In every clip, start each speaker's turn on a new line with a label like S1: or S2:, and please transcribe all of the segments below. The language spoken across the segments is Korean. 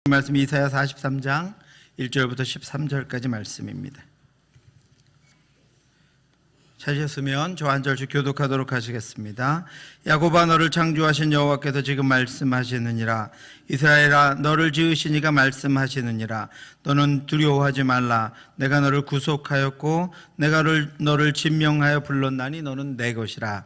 S1: 말씀 이사야 43장 1절부터 13절까지 말씀입니다. 찾으셨으면 저 한 절씩 교독하도록 하시겠습니다. 야곱아, 너를 창조하신 여호와께서 지금 말씀하시느니라. 이스라엘아, 너를 지으신 이가 말씀하시느니라. 너는 두려워하지 말라. 내가 너를 구속하였고 내가 너를 진명하여 불렀나니 너는 내 것이라.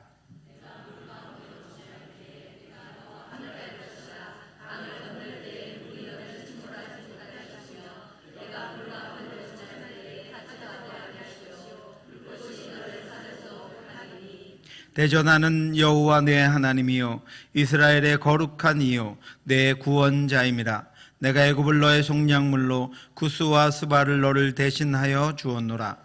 S1: 대전하는 여호와 내 하나님이요 이스라엘의 거룩한 이요 내 구원자임이라. 내가 애굽을 너의 속량물로 구스와 스바를 너를 대신하여 주었노라.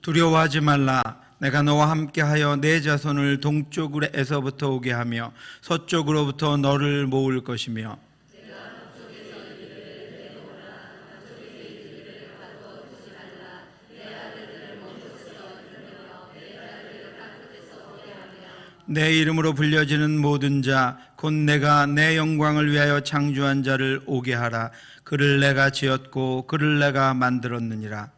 S1: 두려워하지 말라. 내가 너와 함께하여 내 자손을 동쪽에서부터 오게 하며 서쪽으로부터 너를 모을 것이며 내 이름으로 불려지는 모든 자 곧 내가 내 영광을 위하여 창조한 자를 오게 하라. 그를 내가 지었고 그를 내가 만들었느니라.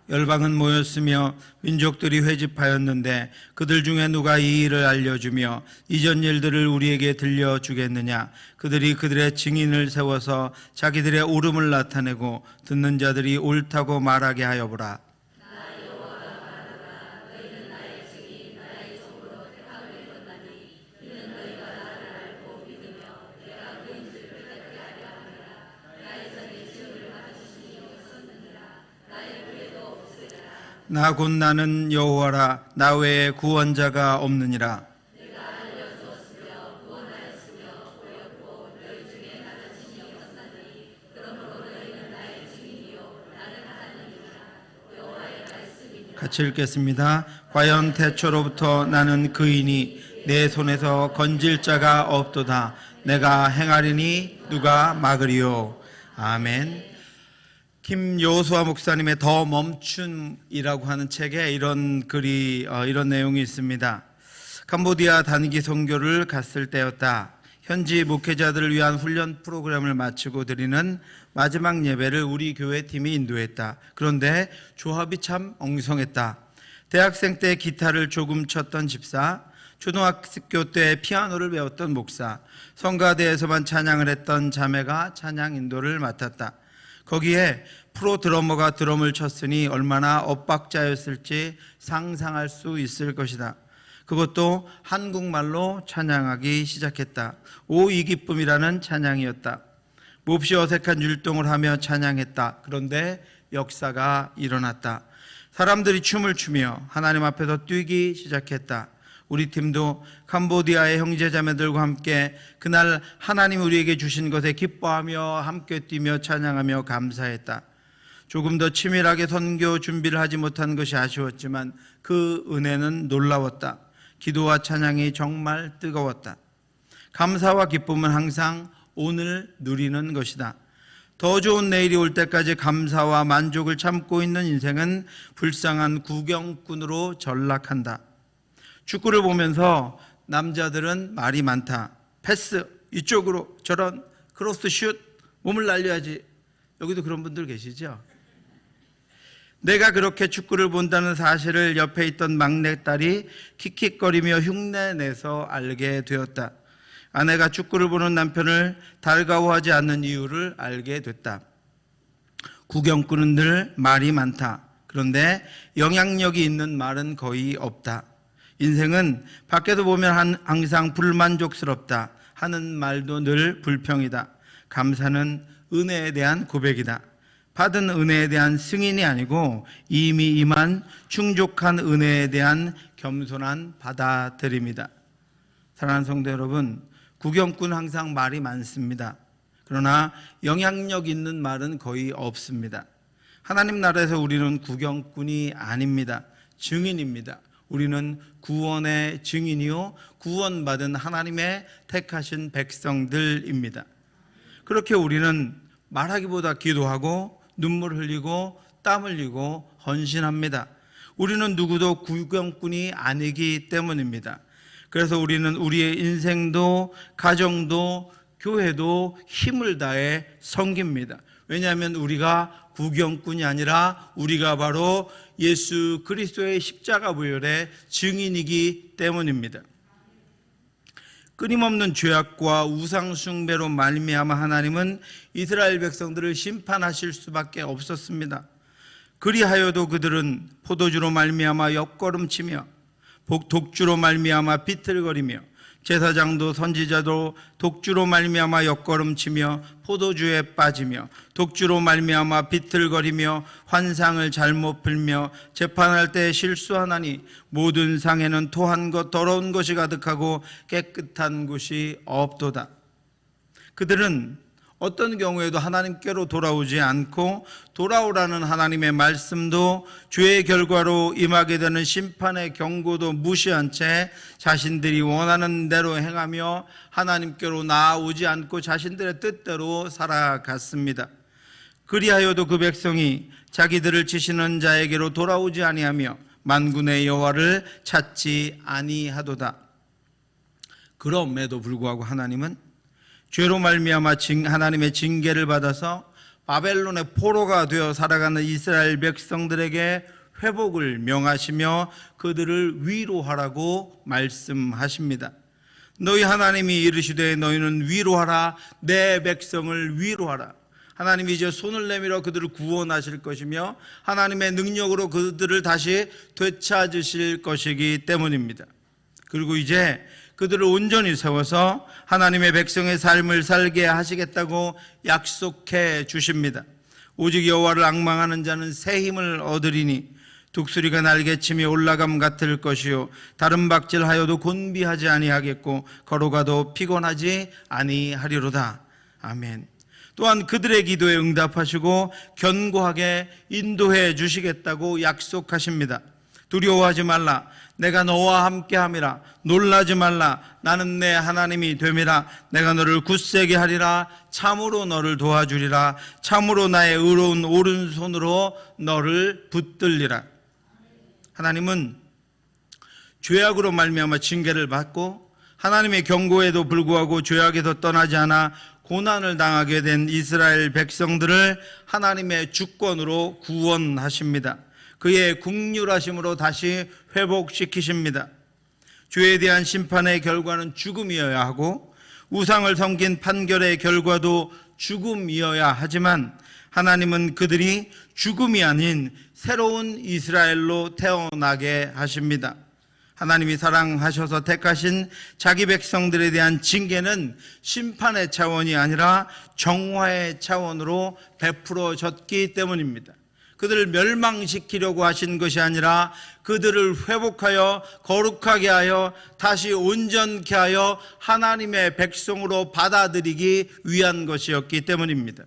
S1: 열방은 모였으며 민족들이 회집하였는데 그들 중에 누가 이 일을 알려주며 이전 일들을 우리에게 들려주겠느냐. 그들이 그들의 증인을 세워서 자기들의 옳음을 나타내고 듣는 자들이 옳다고 말하게 하여 보라. 나 곧 나는 여호와라. 나 외에 구원자가 없느니라. 같이 읽겠습니다. 과연 태초로부터 나는 그이니 내 손에서 건질 자가 없도다. 내가 행하리니 누가 막으리요. 아멘. 김여호수아 목사님의 더 멈춤이라고 하는 책에 이런 글이 이런 내용이 있습니다. 캄보디아 단기 선교를 갔을 때였다. 현지 목회자들을 위한 훈련 프로그램을 마치고 드리는 마지막 예배를 우리 교회 팀이 인도했다. 그런데 조합이 참 엉성했다. 대학생 때 기타를 조금 쳤던 집사, 초등학교 때 피아노를 배웠던 목사, 성가대에서만 찬양을 했던 자매가 찬양 인도를 맡았다. 거기에 프로 드러머가 드럼을 쳤으니 얼마나 엇박자였을지 상상할 수 있을 것이다. 그것도 한국말로 찬양하기 시작했다. 오 이 기쁨이라는 찬양이었다. 몹시 어색한 율동을 하며 찬양했다. 그런데 역사가 일어났다. 사람들이 춤을 추며 하나님 앞에서 뛰기 시작했다. 우리 팀도 캄보디아의 형제자매들과 함께 그날 하나님 우리에게 주신 것에 기뻐하며 함께 뛰며 찬양하며 감사했다. 조금 더 치밀하게 선교 준비를 하지 못한 것이 아쉬웠지만 그 은혜는 놀라웠다. 기도와 찬양이 정말 뜨거웠다. 감사와 기쁨은 항상 오늘 누리는 것이다. 더 좋은 내일이 올 때까지 감사와 만족을 참고 있는 인생은 불쌍한 구경꾼으로 전락한다. 축구를 보면서 남자들은 말이 많다. 패스, 이쪽으로, 저런, 크로스 슛, 몸을 날려야지. 여기도 그런 분들 계시죠? 내가 그렇게 축구를 본다는 사실을 옆에 있던 막내딸이 킥킥거리며 흉내내서 알게 되었다. 아내가 축구를 보는 남편을 달가워하지 않는 이유를 알게 됐다. 구경꾼은 늘 말이 많다. 그런데 영향력이 있는 말은 거의 없다. 인생은 밖에서 보면 항상 불만족스럽다 하는 말도 늘 불평이다. 감사는 은혜에 대한 고백이다. 받은 은혜에 대한 승인이 아니고 이미 임한 충족한 은혜에 대한 겸손한 받아들임이다. 사랑하는 성도 여러분, 구경꾼 항상 말이 많습니다. 그러나 영향력 있는 말은 거의 없습니다. 하나님 나라에서 우리는 구경꾼이 아닙니다. 증인입니다. 우리는 구원의 증인이요 구원받은 하나님의 택하신 백성들입니다. 그렇게 우리는 말하기보다 기도하고 눈물 흘리고 땀 흘리고 헌신합니다. 우리는 누구도 구경꾼이 아니기 때문입니다. 그래서 우리는 우리의 인생도 가정도 교회도 힘을 다해 섬깁니다. 왜냐하면 우리가 구경꾼이 아니라 우리가 바로 예수 그리스도의 십자가 부활의 증인이기 때문입니다. 끊임없는 죄악과 우상 숭배로 말미암아 하나님은 이스라엘 백성들을 심판하실 수밖에 없었습니다. 그리하여도 그들은 포도주로 말미암아 옆걸음치며 독주로 말미암아 비틀거리며 제사장도 선지자도 독주로 말미암아 옆걸음치며 포도주에 빠지며 독주로 말미암아 비틀거리며 환상을 잘못 풀며 재판할 때 실수하나니 모든 상에는 토한 것 더러운 것이 가득하고 깨끗한 곳이 없도다. 그들은 어떤 경우에도 하나님께로 돌아오지 않고 돌아오라는 하나님의 말씀도 죄의 결과로 임하게 되는 심판의 경고도 무시한 채 자신들이 원하는 대로 행하며 하나님께로 나아오지 않고 자신들의 뜻대로 살아갔습니다. 그리하여도 그 백성이 자기들을 치시는 자에게로 돌아오지 아니하며 만군의 여호와를 찾지 아니하도다. 그럼에도 불구하고 하나님은 죄로 말미암아 하나님의 징계를 받아서 바벨론의 포로가 되어 살아가는 이스라엘 백성들에게 회복을 명하시며 그들을 위로하라고 말씀하십니다. 너희 하나님이 이르시되 너희는 위로하라, 내 백성을 위로하라. 하나님이 이제 손을 내밀어 그들을 구원하실 것이며 하나님의 능력으로 그들을 다시 되찾으실 것이기 때문입니다. 그리고 이제 그들을 온전히 세워서 하나님의 백성의 삶을 살게 하시겠다고 약속해 주십니다. 오직 여호와를 앙망하는 자는 새 힘을 얻으리니 독수리가 날개치며 올라감 같을 것이요 다른 박질하여도 곤비하지 아니하겠고 걸어가도 피곤하지 아니하리로다. 아멘. 또한 그들의 기도에 응답하시고 견고하게 인도해 주시겠다고 약속하십니다. 두려워하지 말라, 내가 너와 함께함이라. 놀라지 말라, 나는 내 하나님이 됨이라. 내가 너를 굳세게 하리라. 참으로 너를 도와주리라. 참으로 나의 의로운 오른손으로 너를 붙들리라. 하나님은 죄악으로 말미암아 징계를 받고 하나님의 경고에도 불구하고 죄악에서 떠나지 않아 고난을 당하게 된 이스라엘 백성들을 하나님의 주권으로 구원하십니다. 그의 긍휼하심으로 다시 회복시키십니다. 죄에 대한 심판의 결과는 죽음이어야 하고 우상을 섬긴 판결의 결과도 죽음이어야 하지만 하나님은 그들이 죽음이 아닌 새로운 이스라엘로 태어나게 하십니다. 하나님이 사랑하셔서 택하신 자기 백성들에 대한 징계는 심판의 차원이 아니라 정화의 차원으로 베풀어졌기 때문입니다. 그들을 멸망시키려고 하신 것이 아니라 그들을 회복하여 거룩하게 하여 다시 온전케 하여 하나님의 백성으로 받아들이기 위한 것이었기 때문입니다.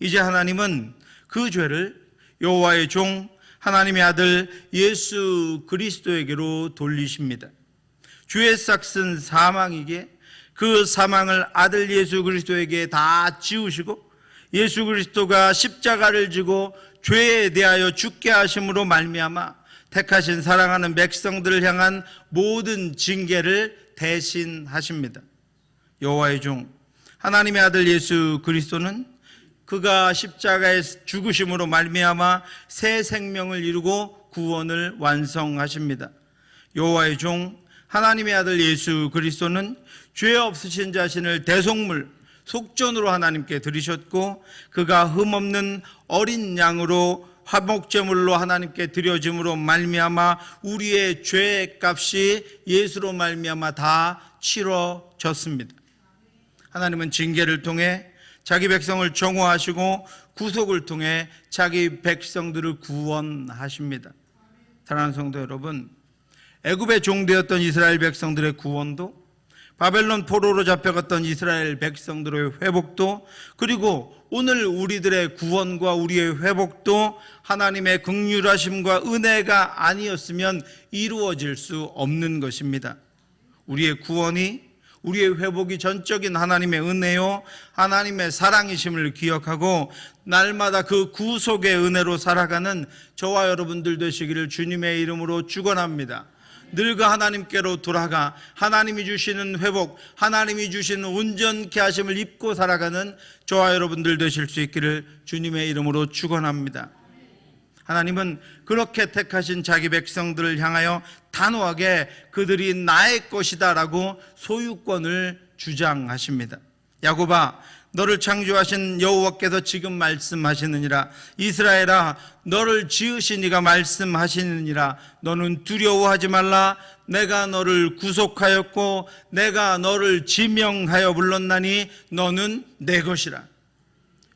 S1: 이제 하나님은 그 죄를 여호와의 종 하나님의 아들 예수 그리스도에게로 돌리십니다. 죄의 싹은 사망이기에 그 사망을 아들 예수 그리스도에게 다 지우시고 예수 그리스도가 십자가를 지고 죄에 대하여 죽게 하심으로 말미암아 택하신 사랑하는 백성들을 향한 모든 징계를 대신하십니다. 여호와의 종 하나님의 아들 예수 그리스도는 그가 십자가의 죽으심으로 말미암아 새 생명을 이루고 구원을 완성하십니다. 여호와의 종 하나님의 아들 예수 그리스도는 죄 없으신 자신을 대속물 속전으로 하나님께 드리셨고 그가 흠없는 어린 양으로 화목제물로 하나님께 드려짐으로 말미암아 우리의 죄의 값이 예수로 말미암아 다 치러졌습니다. 하나님은 징계를 통해 자기 백성을 정화하시고 구속을 통해 자기 백성들을 구원하십니다. 사랑하는 성도 여러분, 애굽의 종되었던 이스라엘 백성들의 구원도 바벨론 포로로 잡혀갔던 이스라엘 백성들의 회복도 그리고 오늘 우리들의 구원과 우리의 회복도 하나님의 긍휼하심과 은혜가 아니었으면 이루어질 수 없는 것입니다. 우리의 구원이 우리의 회복이 전적인 하나님의 은혜요 하나님의 사랑이심을 기억하고 날마다 그 구속의 은혜로 살아가는 저와 여러분들 되시기를 주님의 이름으로 축원합니다. 늘 그 하나님께로 돌아가 하나님이 주시는 회복, 하나님이 주시는 온전케 하심을 입고 살아가는 저와 여러분들 되실 수 있기를 주님의 이름으로 축원합니다. 하나님은 그렇게 택하신 자기 백성들을 향하여 단호하게 그들이 나의 것이다 라고 소유권을 주장하십니다. 야곱아, 너를 창조하신 여호와께서 지금 말씀하시느니라. 이스라엘아, 너를 지으신 이가 말씀하시느니라. 너는 두려워하지 말라. 내가 너를 구속하였고 내가 너를 지명하여 불렀나니 너는 내 것이라.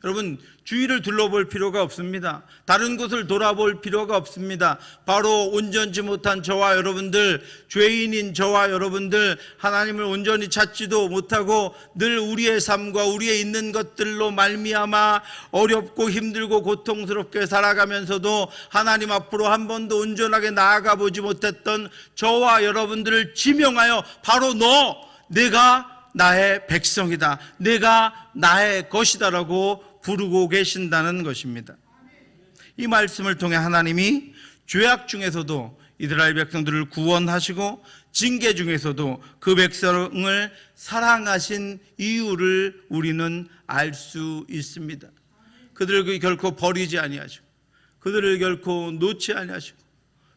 S1: 여러분, 주위를 둘러볼 필요가 없습니다. 다른 곳을 돌아볼 필요가 없습니다. 바로 온전치 못한 저와 여러분들, 죄인인 저와 여러분들, 하나님을 온전히 찾지도 못하고 늘 우리의 삶과 우리의 있는 것들로 말미암아 어렵고 힘들고 고통스럽게 살아가면서도 하나님 앞으로 한 번도 온전하게 나아가 보지 못했던 저와 여러분들을 지명하여 바로 내가 나의 백성이다, 내가 나의 것이다 라고 부르고 계신다는 것입니다. 이 말씀을 통해 하나님이 죄악 중에서도 이스라엘 백성들을 구원하시고 징계 중에서도 그 백성을 사랑하신 이유를 우리는 알 수 있습니다. 그들을 결코 버리지 아니하시고 그들을 결코 놓지 아니하시고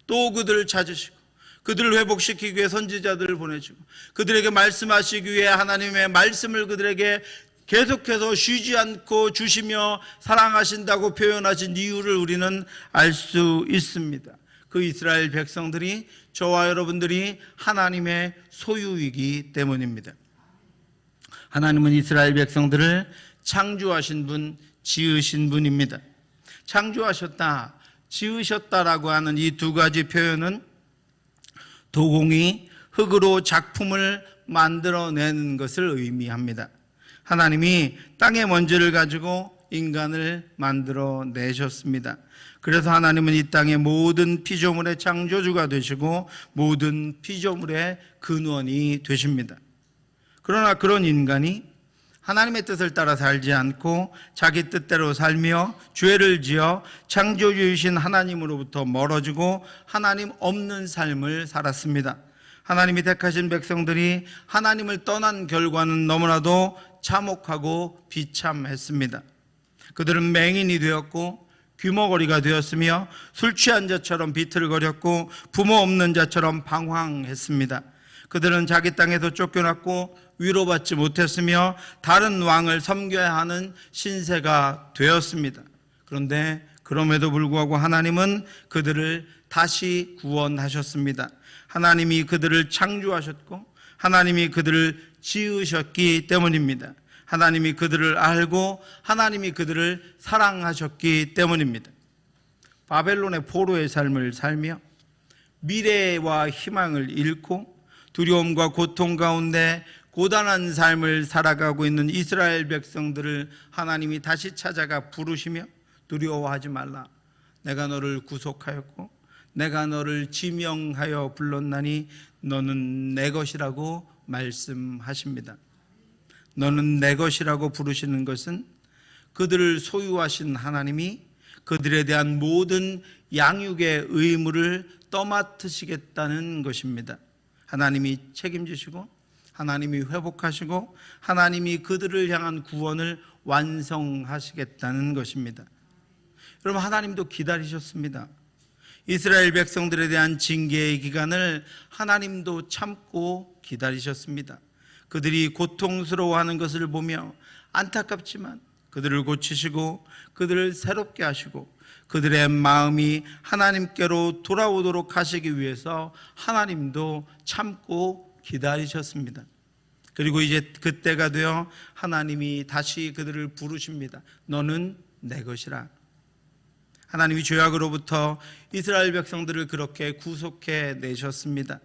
S1: 또 그들을 찾으시고 그들을 회복시키기 위해 선지자들을 보내시고 그들에게 말씀하시기 위해 하나님의 말씀을 그들에게 계속해서 쉬지 않고 주시며 사랑하신다고 표현하신 이유를 우리는 알 수 있습니다. 그 이스라엘 백성들이 저와 여러분들이 하나님의 소유이기 때문입니다. 하나님은 이스라엘 백성들을 창조하신 분, 지으신 분입니다. 창조하셨다, 지으셨다라고 하는 이 두 가지 표현은 도공이 흙으로 작품을 만들어내는 것을 의미합니다. 하나님이 땅의 먼지를 가지고 인간을 만들어내셨습니다. 그래서 하나님은 이 땅의 모든 피조물의 창조주가 되시고 모든 피조물의 근원이 되십니다. 그러나 그런 인간이 하나님의 뜻을 따라 살지 않고 자기 뜻대로 살며 죄를 지어 창조주이신 하나님으로부터 멀어지고 하나님 없는 삶을 살았습니다. 하나님이 택하신 백성들이 하나님을 떠난 결과는 너무나도 참혹하고 비참했습니다. 그들은 맹인이 되었고 귀머거리가 되었으며 술 취한 자처럼 비틀거렸고 부모 없는 자처럼 방황했습니다. 그들은 자기 땅에서 쫓겨났고 위로받지 못했으며 다른 왕을 섬겨야 하는 신세가 되었습니다. 그런데 그럼에도 불구하고 하나님은 그들을 다시 구원하셨습니다. 하나님이 그들을 창조하셨고 하나님이 그들을 지으셨기 때문입니다. 하나님이 그들을 알고 하나님이 그들을 사랑하셨기 때문입니다. 바벨론의 포로의 삶을 살며 미래와 희망을 잃고 두려움과 고통 가운데 고단한 삶을 살아가고 있는 이스라엘 백성들을 하나님이 다시 찾아가 부르시며 두려워하지 말라. 내가 너를 구속하였고 내가 너를 지명하여 불렀나니 너는 내 것이라고 말씀하십니다. 너는 내 것이라고 부르시는 것은 그들을 소유하신 하나님이 그들에 대한 모든 양육의 의무를 떠맡으시겠다는 것입니다. 하나님이 책임지시고 하나님이 회복하시고 하나님이 그들을 향한 구원을 완성하시겠다는 것입니다. 여러분, 하나님도 기다리셨습니다. 이스라엘 백성들에 대한 징계의 기간을 하나님도 참고 기다리셨습니다. 그들이 고통스러워하는 것을 보며 안타깝지만 그들을 고치시고 그들을 새롭게 하시고 그들의 마음이 하나님께로 돌아오도록 하시기 위해서 하나님도 참고 기다리셨습니다. 그리고 이제 그때가 되어 하나님이 다시 그들을 부르십니다. 너는 내 것이라. 하나님이 죄악으로부터 이스라엘 백성들을 그렇게 구속해 내셨습니다.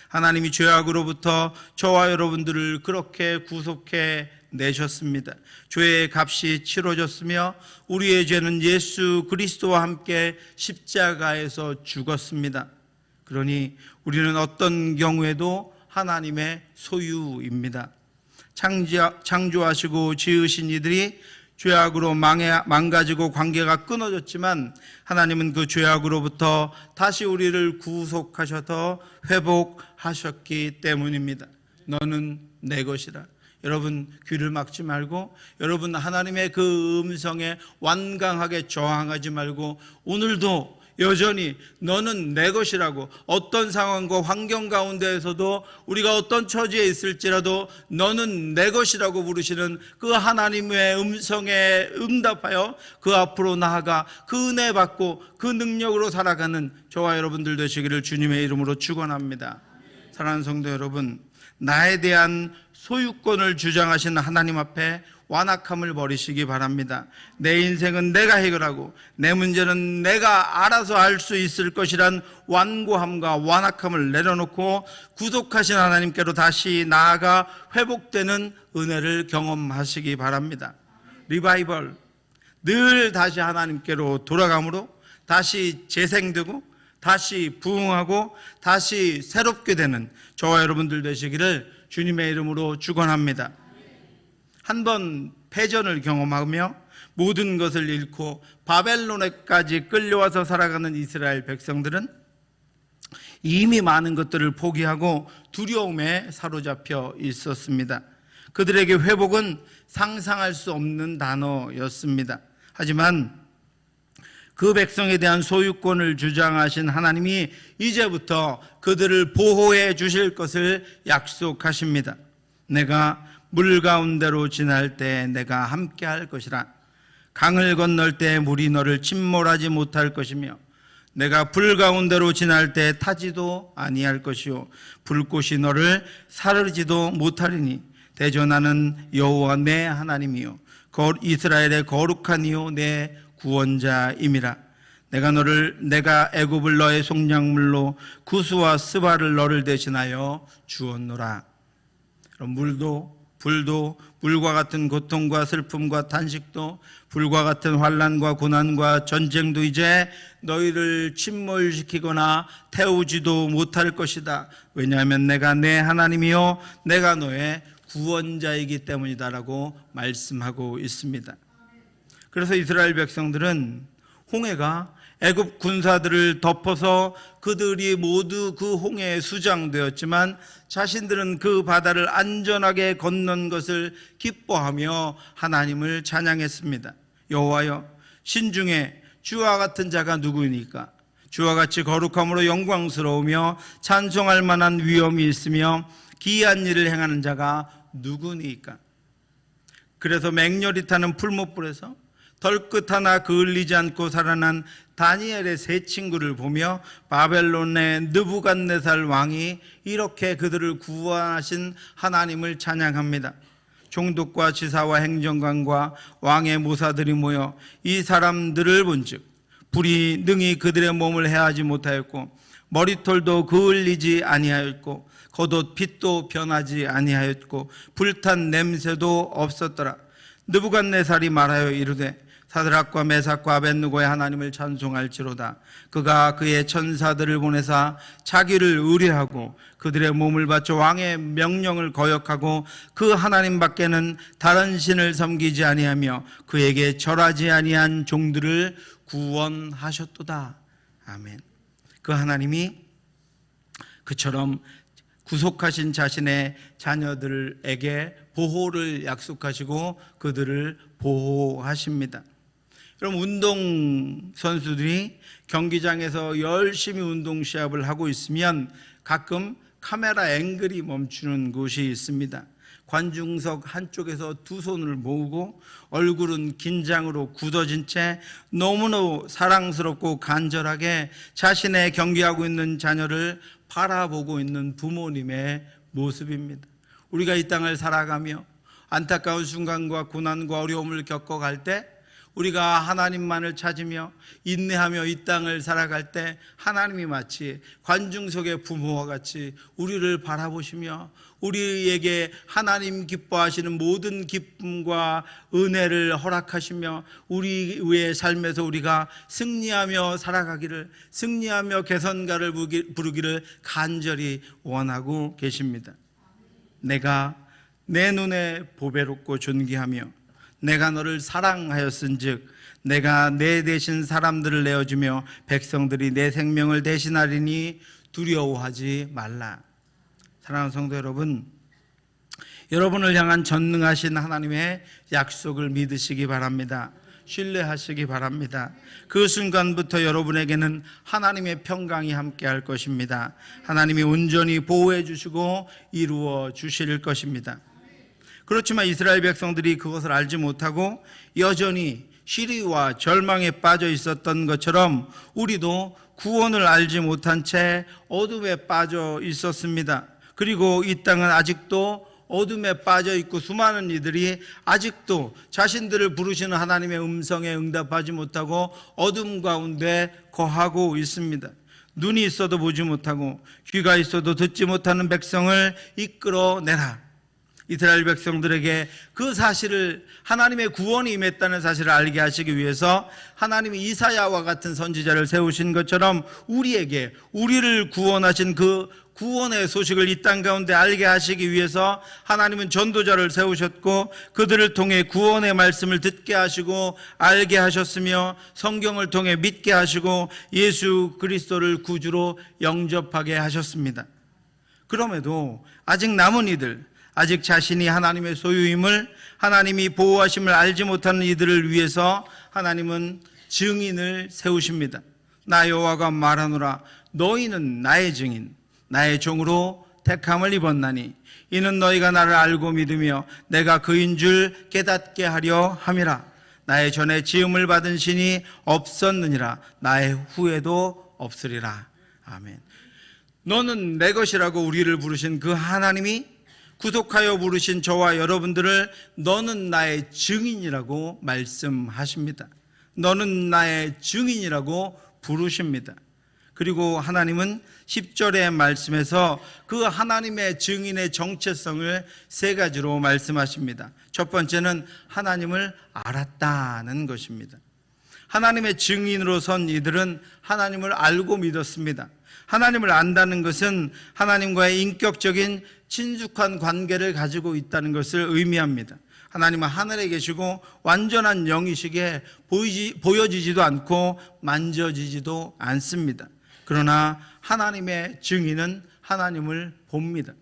S1: 하나님이 죄악으로부터 저와 여러분들을 그렇게 구속해 내셨습니다. 죄의 값이 치러졌으며 우리의 죄는 예수 그리스도와 함께 십자가에서 죽었습니다. 그러니 우리는 어떤 경우에도 하나님의 소유입니다. 창조하시고 지으신 이들이 죄악으로 망가지고 관계가 끊어졌지만 하나님은 그 죄악으로부터 다시 우리를 구속하셔서 회복하셨기 때문입니다. 너는 내 것이라. 여러분 귀를 막지 말고 여러분 하나님의 그 음성에 완강하게 저항하지 말고 오늘도 여전히 너는 내 것이라고, 어떤 상황과 환경 가운데에서도 우리가 어떤 처지에 있을지라도 너는 내 것이라고 부르시는 그 하나님의 음성에 응답하여 그 앞으로 나아가 그 은혜 받고 그 능력으로 살아가는 저와 여러분들 되시기를 주님의 이름으로 축원합니다. 사랑하는 성도 여러분, 나에 대한 소유권을 주장하신 하나님 앞에 완악함을 버리시기 바랍니다. 내 인생은 내가 해결하고 내 문제는 내가 알아서 할 수 있을 것이란 완고함과 완악함을 내려놓고 구속하신 하나님께로 다시 나아가 회복되는 은혜를 경험하시기 바랍니다. 리바이벌, 늘 다시 하나님께로 돌아감으로 다시 재생되고 다시 부흥하고 다시 새롭게 되는 저와 여러분들 되시기를 주님의 이름으로 축원합니다. 한번 패전을 경험하며 모든 것을 잃고 바벨론에까지 끌려와서 살아가는 이스라엘 백성들은 이미 많은 것들을 포기하고 두려움에 사로잡혀 있었습니다. 그들에게 회복은 상상할 수 없는 단어였습니다. 하지만 그 백성에 대한 소유권을 주장하신 하나님이 이제부터 그들을 보호해 주실 것을 약속하십니다. 내가 물 가운데로 지날 때 내가 함께 할 것이라. 강을 건널 때 물이 너를 침몰하지 못할 것이며 내가 불 가운데로 지날 때 타지도 아니할 것이요 불꽃이 너를 사르지도 못하리니 대저 나는 여호와 내 하나님이요 이스라엘의 거룩한 이요 내 구원자임이라. 내가 애굽을 너의 속량물로 구스와 스바를 너를 대신하여 주었노라. 물도 불도 물과 같은 고통과 슬픔과 탄식도 불과 같은 환난과 고난과 전쟁도 이제 너희를 침몰시키거나 태우지도 못할 것이다. 왜냐하면 내가 내 하나님이요 내가 너의 구원자이기 때문이다라고 말씀하고 있습니다. 그래서 이스라엘 백성들은 홍해가 애굽 군사들을 덮어서 그들이 모두 그 홍해에 수장되었지만 자신들은 그 바다를 안전하게 건넌 것을 기뻐하며 하나님을 찬양했습니다. 여호와여, 신중에 주와 같은 자가 누구이니까? 주와 같이 거룩함으로 영광스러우며 찬송할 만한 위엄이 있으며 기이한 일을 행하는 자가 누구니까? 그래서 맹렬히 타는 풀무불에서 덜끝 하나 그을리지 않고 살아난 다니엘의 세 친구를 보며 바벨론의 느부갓네살 왕이 이렇게 그들을 구원하신 하나님을 찬양합니다. 총독과 지사와 행정관과 왕의 모사들이 모여 이 사람들을 본즉 불이 능히 그들의 몸을 해하지 못하였고 머리털도 그을리지 아니하였고 겉옷 빛도 변하지 아니하였고 불탄 냄새도 없었더라. 느부갓네살이 말하여 이르되 사드락과 메삭과 아벳느고의 하나님을 찬송할지로다. 그가 그의 천사들을 보내사 자기를 의뢰하고 그들의 몸을 바쳐 왕의 명령을 거역하고 그 하나님 밖에는 다른 신을 섬기지 아니하며 그에게 절하지 아니한 종들을 구원하셨도다. 아멘. 그 하나님이 그처럼 구속하신 자신의 자녀들에게 보호를 약속하시고 그들을 보호하십니다. 그럼 운동선수들이 경기장에서 열심히 운동 시합을 하고 있으면 가끔 카메라 앵글이 멈추는 곳이 있습니다. 관중석 한쪽에서 두 손을 모으고 얼굴은 긴장으로 굳어진 채 너무너무 사랑스럽고 간절하게 자신의 경기하고 있는 자녀를 바라보고 있는 부모님의 모습입니다. 우리가 이 땅을 살아가며 안타까운 순간과 고난과 어려움을 겪어갈 때 우리가 하나님만을 찾으며 인내하며 이 땅을 살아갈 때 하나님이 마치 관중석의 부모와 같이 우리를 바라보시며 우리에게 하나님 기뻐하시는 모든 기쁨과 은혜를 허락하시며 우리의 삶에서 우리가 승리하며 살아가기를, 승리하며 개선가를 부르기를 간절히 원하고 계십니다. 내가 내 눈에 보배롭고 존귀하며 내가 너를 사랑하였은즉 내가 내 대신 사람들을 내어주며 백성들이 내 생명을 대신하리니 두려워하지 말라. 사랑하는 성도 여러분, 여러분을 향한 전능하신 하나님의 약속을 믿으시기 바랍니다. 신뢰하시기 바랍니다. 그 순간부터 여러분에게는 하나님의 평강이 함께할 것입니다. 하나님이 온전히 보호해 주시고 이루어 주실 것입니다. 그렇지만 이스라엘 백성들이 그것을 알지 못하고 여전히 시리와 절망에 빠져 있었던 것처럼 우리도 구원을 알지 못한 채 어둠에 빠져 있었습니다. 그리고 이 땅은 아직도 어둠에 빠져 있고 수많은 이들이 아직도 자신들을 부르시는 하나님의 음성에 응답하지 못하고 어둠 가운데 거하고 있습니다. 눈이 있어도 보지 못하고 귀가 있어도 듣지 못하는 백성을 이끌어내라. 이스라엘 백성들에게 그 사실을, 하나님의 구원이 임했다는 사실을 알게 하시기 위해서 하나님이 이사야와 같은 선지자를 세우신 것처럼 우리에게, 우리를 구원하신 그 구원의 소식을 이 땅 가운데 알게 하시기 위해서 하나님은 전도자를 세우셨고 그들을 통해 구원의 말씀을 듣게 하시고 알게 하셨으며 성경을 통해 믿게 하시고 예수 그리스도를 구주로 영접하게 하셨습니다. 그럼에도 아직 남은 이들, 아직 자신이 하나님의 소유임을, 하나님이 보호하심을 알지 못하는 이들을 위해서 하나님은 증인을 세우십니다. 나 여호와가 말하노라. 너희는 나의 증인, 나의 종으로 택함을 입었나니 이는 너희가 나를 알고 믿으며 내가 그인 줄 깨닫게 하려 함이라. 나의 전에 지음을 받은 신이 없었느니라. 나의 후에도 없으리라. 아멘. 너는 내 것이라고 우리를 부르신 그 하나님이 구속하여 부르신 저와 여러분들을 너는 나의 증인이라고 말씀하십니다. 너는 나의 증인이라고 부르십니다. 그리고 하나님은 10절의 말씀에서 그 하나님의 증인의 정체성을 세 가지로 말씀하십니다. 첫 번째는 하나님을 알았다는 것입니다. 하나님의 증인으로 선 이들은 하나님을 알고 믿었습니다. 하나님을 안다는 것은 하나님과의 인격적인 친숙한 관계를 가지고 있다는 것을 의미합니다. 하나님은 하늘에 계시고 완전한 영이시기에 보여지지도 않고 만져지지도 않습니다. 그러나 하나님의 증인은 하나님을 봅니다.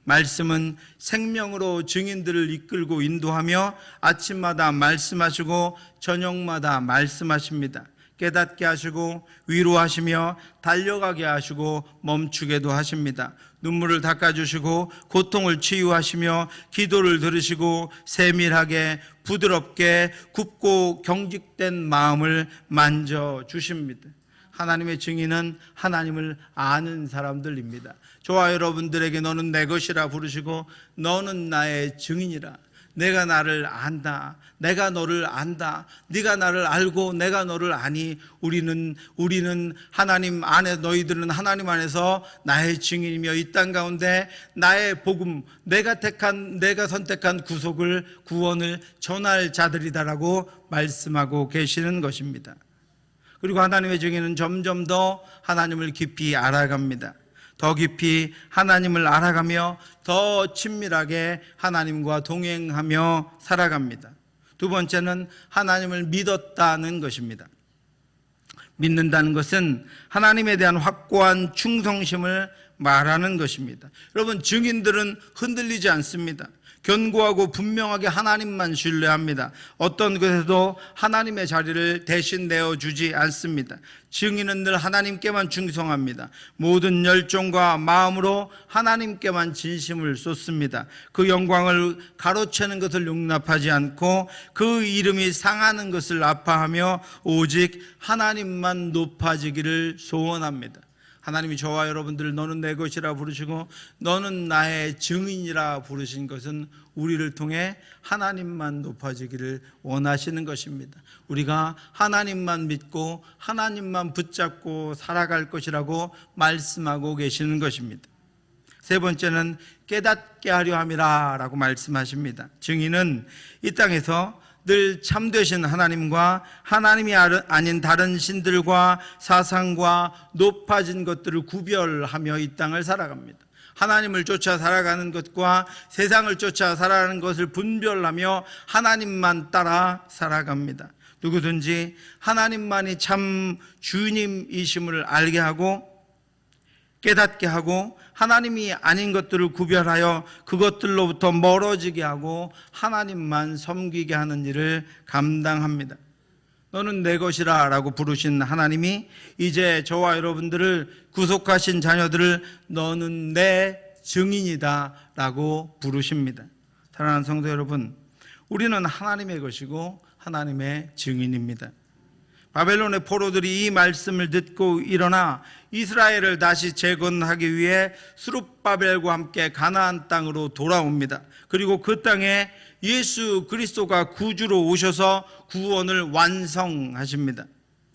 S1: 말씀은 생명으로 증인들을 이끌고 인도하며 아침마다 말씀하시고 저녁마다 말씀하십니다. 깨닫게 하시고 위로하시며 달려가게 하시고 멈추게도 하십니다. 눈물을 닦아주시고 고통을 치유하시며 기도를 들으시고 세밀하게 부드럽게 굽고 경직된 마음을 만져주십니다. 하나님의 증인은 하나님을 아는 사람들입니다. 저와 여러분들에게 너는 내 것이라 부르시고 너는 나의 증인이라. 내가 나를 안다. 내가 너를 안다. 네가 나를 알고 내가 너를 아니. 우리는 하나님 안에, 너희들은 하나님 안에서 나의 증인이며 이 땅 가운데 나의 복음, 내가 선택한 구원을 전할 자들이다라고 말씀하고 계시는 것입니다. 그리고 하나님의 증인은 점점 더 하나님을 깊이 알아갑니다. 더 깊이 하나님을 알아가며 더 친밀하게 하나님과 동행하며 살아갑니다. 두 번째는 하나님을 믿었다는 것입니다. 믿는다는 것은 하나님에 대한 확고한 충성심을 말하는 것입니다. 여러분, 증인들은 흔들리지 않습니다. 견고하고 분명하게 하나님만 신뢰합니다. 어떤 것에도 하나님의 자리를 대신 내어주지 않습니다. 증인은 늘 하나님께만 충성합니다. 모든 열정과 마음으로 하나님께만 진심을 쏟습니다. 그 영광을 가로채는 것을 용납하지 않고 그 이름이 상하는 것을 아파하며 오직 하나님만 높아지기를 소원합니다. 하나님이 저와 여러분들을 너는 내 것이라 부르시고 너는 나의 증인이라 부르신 것은 우리를 통해 하나님만 높아지기를 원하시는 것입니다. 우리가 하나님만 믿고 하나님만 붙잡고 살아갈 것이라고 말씀하고 계시는 것입니다. 세 번째는 깨닫게 하려 함이라 라고 말씀하십니다. 증인은 이 땅에서 늘 참되신 하나님과 하나님이 아닌 다른 신들과 사상과 높아진 것들을 구별하며 이 땅을 살아갑니다. 하나님을 쫓아 살아가는 것과 세상을 쫓아 살아가는 것을 분별하며 하나님만 따라 살아갑니다. 누구든지 하나님만이 참 주님이심을 알게 하고 깨닫게 하고 하나님이 아닌 것들을 구별하여 그것들로부터 멀어지게 하고 하나님만 섬기게 하는 일을 감당합니다. 너는 내 것이라 라고 부르신 하나님이 이제 저와 여러분들을 구속하신 자녀들을 너는 내 증인이다 라고 부르십니다. 사랑하는 성도 여러분, 우리는 하나님의 것이고 하나님의 증인입니다. 바벨론의 포로들이 이 말씀을 듣고 일어나 이스라엘을 다시 재건하기 위해 스룹바벨과 함께 가나안 땅으로 돌아옵니다. 그리고 그 땅에 예수 그리스도가 구주로 오셔서 구원을 완성하십니다.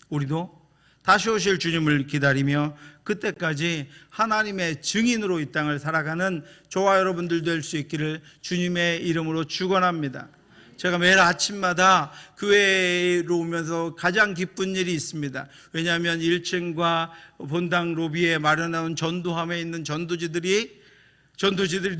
S1: 우리도 다시 오실 주님을 기다리며 그때까지 하나님의 증인으로 이 땅을 살아가는 저와 여러분들 될 수 있기를 주님의 이름으로 축원합니다. 제가 매일 아침마다 교회로 오면서 가장 기쁜 일이 있습니다. 왜냐하면 1층과 본당 로비에 마련해놓은 전도함에 있는 전도지들이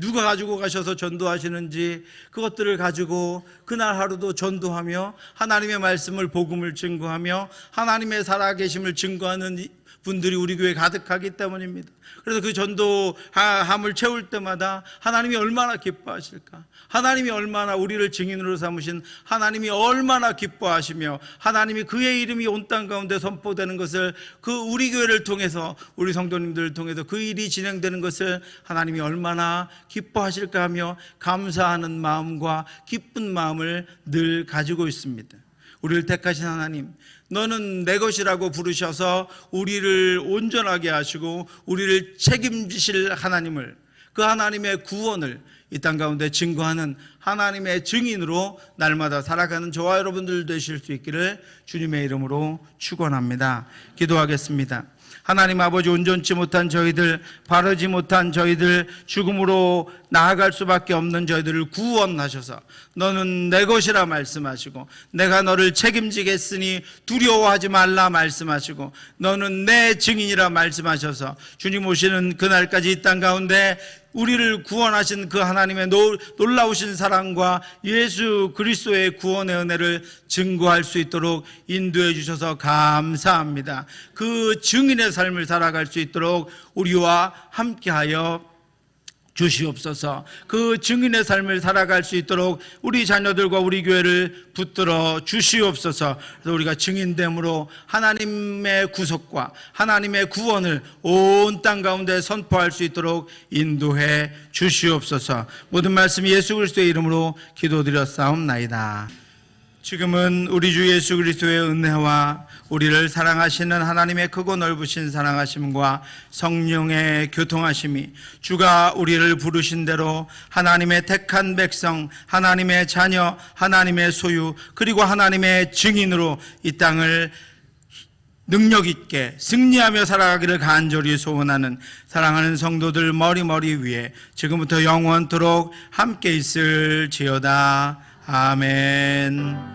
S1: 누가 가지고 가셔서 전도하시는지 그것들을 가지고 그날 하루도 전도하며 하나님의 말씀을 복음을 증거하며 하나님의 살아계심을 증거하는 분들이 우리 교회에 가득하기 때문입니다. 그래서 그 전도함을 채울 때마다 하나님이 얼마나 기뻐하실까, 하나님이 얼마나 우리를 증인으로 삼으신 하나님이 얼마나 기뻐하시며 하나님이 그의 이름이 온 땅 가운데 선포되는 것을 그 우리 교회를 통해서 우리 성도님들을 통해서 그 일이 진행되는 것을 하나님이 얼마나 기뻐하실까 하며 감사하는 마음과 기쁜 마음을 늘 가지고 있습니다. 우리를 택하신 하나님, 너는 내 것이라고 부르셔서 우리를 온전하게 하시고 우리를 책임지실 하나님을, 그 하나님의 구원을 이 땅 가운데 증거하는 하나님의 증인으로 날마다 살아가는 저와 여러분들 되실 수 있기를 주님의 이름으로 축원합니다. 기도하겠습니다. 하나님 아버지, 온전치 못한 저희들, 바르지 못한 저희들, 죽음으로 나아갈 수밖에 없는 저희들을 구원하셔서 너는 내 것이라 말씀하시고 내가 너를 책임지겠으니 두려워하지 말라 말씀하시고 너는 내 증인이라 말씀하셔서 주님 오시는 그날까지 이 땅 가운데 우리를 구원하신 그 하나님의 놀라우신 사랑과 예수 그리스도의 구원의 은혜를 증거할 수 있도록 인도해 주셔서 감사합니다. 그 증인의 삶을 살아갈 수 있도록 우리와 함께하여 주시옵소서. 그 증인의 삶을 살아갈 수 있도록 우리 자녀들과 우리 교회를 붙들어 주시옵소서. 그래서 우리가 증인됨으로 하나님의 구속과 하나님의 구원을 온 땅 가운데 선포할 수 있도록 인도해 주시옵소서. 모든 말씀 예수 그리스도의 이름으로 기도드렸사옵나이다. 지금은 우리 주 예수 그리스도의 은혜와 우리를 사랑하시는 하나님의 크고 넓으신 사랑하심과 성령의 교통하심이 주가 우리를 부르신 대로 하나님의 택한 백성, 하나님의 자녀, 하나님의 소유, 그리고 하나님의 증인으로 이 땅을 능력 있게 승리하며 살아가기를 간절히 소원하는 사랑하는 성도들 머리 위에 지금부터 영원토록 함께 있을지어다. 아멘.